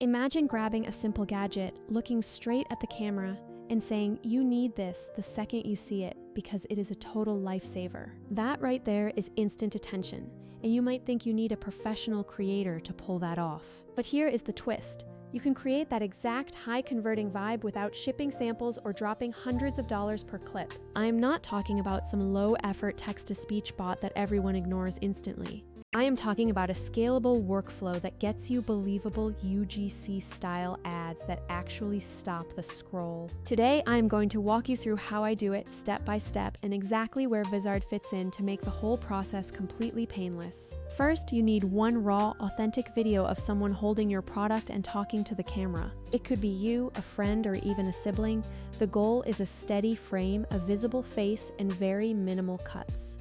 Imagine grabbing a simple gadget, looking straight at the camera, and saying, "You need this," the second you see it, because it is a total lifesaver. That right there is instant attention, and you might think you need a professional creator to pull that off. But here is the twist. You can create that exact high-converting vibe without shipping samples or dropping hundreds of dollars per clip. I am not talking about some low-effort text-to-speech bot that everyone ignores instantly. I am talking about a scalable workflow that gets you believable UGC-style ads that actually stop the scroll. Today, I am going to walk you through how I do it step by step and exactly where Vizard fits in to make the whole process completely painless. First, you need one raw, authentic video of someone holding your product and talking to the camera. It could be you, a friend, or even a sibling. The goal is a steady frame, a visible face, and very minimal cuts.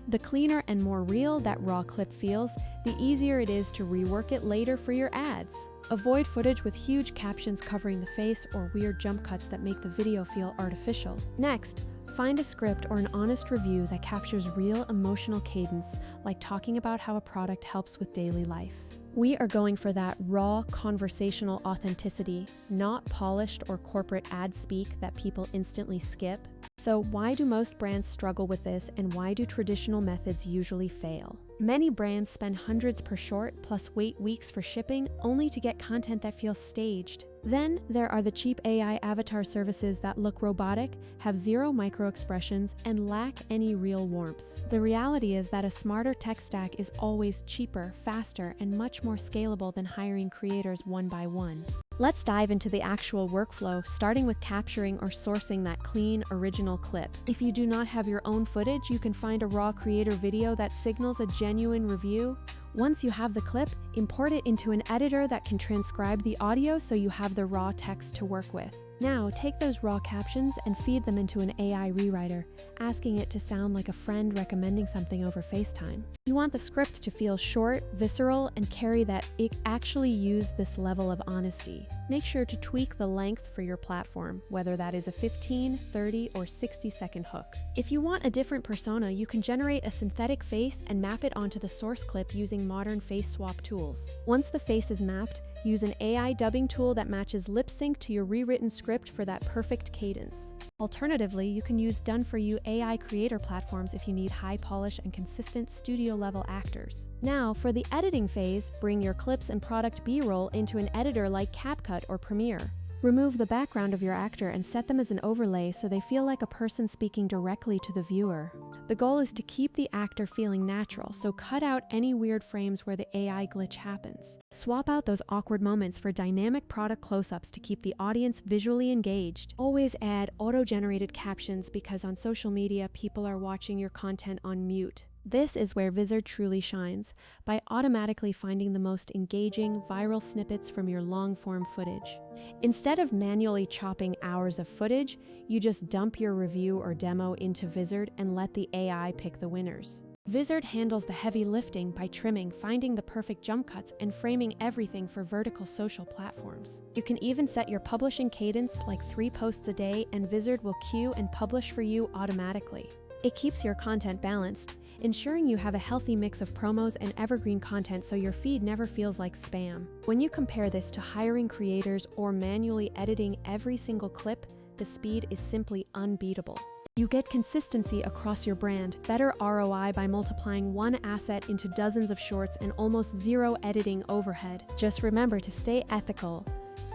The cleaner and more real that raw clip feels, the easier it is to rework it later for your ads. Avoid footage with huge captions covering the face or weird jump cuts that make the video feel artificial. Next, find a script or an honest review that captures real emotional cadence, like talking about how a product helps with daily life. We are going for that raw, conversational authenticity, not polished or corporate ad speak that people instantly skip. So why do most brands struggle with this, and why do traditional methods usually fail? Many brands spend hundreds per short plus wait weeks for shipping only to get content that feels staged. Then there are the cheap AI avatar services that look robotic, have zero micro-expressions, and lack any real warmth. The reality is that a smarter tech stack is always cheaper, faster, and much more scalable than hiring creators one by one. Let's dive into the actual workflow, starting with capturing or sourcing that clean, original clip. If you do not have your own footage, you can find a raw creator video that signals a genuine review. Once you have the clip, import it into an editor that can transcribe the audio so you have the raw text to work with. Now, take those raw captions and feed them into an AI rewriter, asking it to sound like a friend recommending something over FaceTime. You want the script to feel short, visceral, and carry that it actually used this level of honesty. Make sure to tweak the length for your platform, whether that is a 15, 30, or 60-second hook. If you want a different persona, you can generate a synthetic face and map it onto the source clip using modern face swap tools. Once the face is mapped, use an AI dubbing tool that matches lip sync to your rewritten script for that perfect cadence. Alternatively, you can use done-for-you AI creator platforms if you need high polish and consistent studio-level actors. Now, for the editing phase, bring your clips and product B-roll into an editor like CapCut or Premiere. Remove the background of your actor and set them as an overlay so they feel like a person speaking directly to the viewer. The goal is to keep the actor feeling natural, so cut out any weird frames where the AI glitch happens. Swap out those awkward moments for dynamic product close-ups to keep the audience visually engaged. Always add auto-generated captions because on social media, people are watching your content on mute. This is where Vizard truly shines, by automatically finding the most engaging, viral snippets from your long-form footage. Instead of manually chopping hours of footage, you just dump your review or demo into Vizard and let the AI pick the winners. Vizard handles the heavy lifting by trimming, finding the perfect jump cuts, and framing everything for vertical social platforms. You can even set your publishing cadence like 3 posts a day, and Vizard will queue and publish for you automatically. It keeps your content balanced, ensuring you have a healthy mix of promos and evergreen content so your feed never feels like spam. When you compare this to hiring creators or manually editing every single clip, the speed is simply unbeatable. You get consistency across your brand, better ROI by multiplying one asset into dozens of shorts, and almost zero editing overhead. Just remember to stay ethical,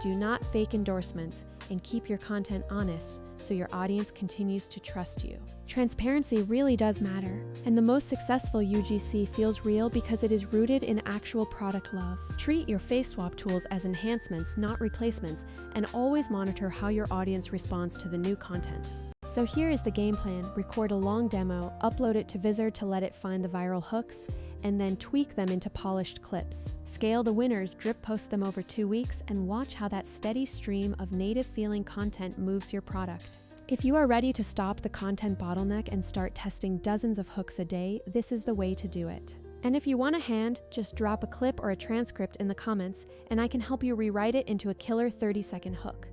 do not fake endorsements, and keep your content honest so your audience continues to trust you. Transparency really does matter, and the most successful UGC feels real because it is rooted in actual product love. Treat your face swap tools as enhancements, not replacements, and always monitor how your audience responds to the new content. So here is the game plan. Record a long demo, upload it to Vizard to let it find the viral hooks, and then tweak them into polished clips. Scale the winners, drip post them over 2 weeks, and watch how that steady stream of native-feeling content moves your product. If you are ready to stop the content bottleneck and start testing dozens of hooks a day, this is the way to do it. And if you want a hand, just drop a clip or a transcript in the comments, and I can help you rewrite it into a killer 30-second hook.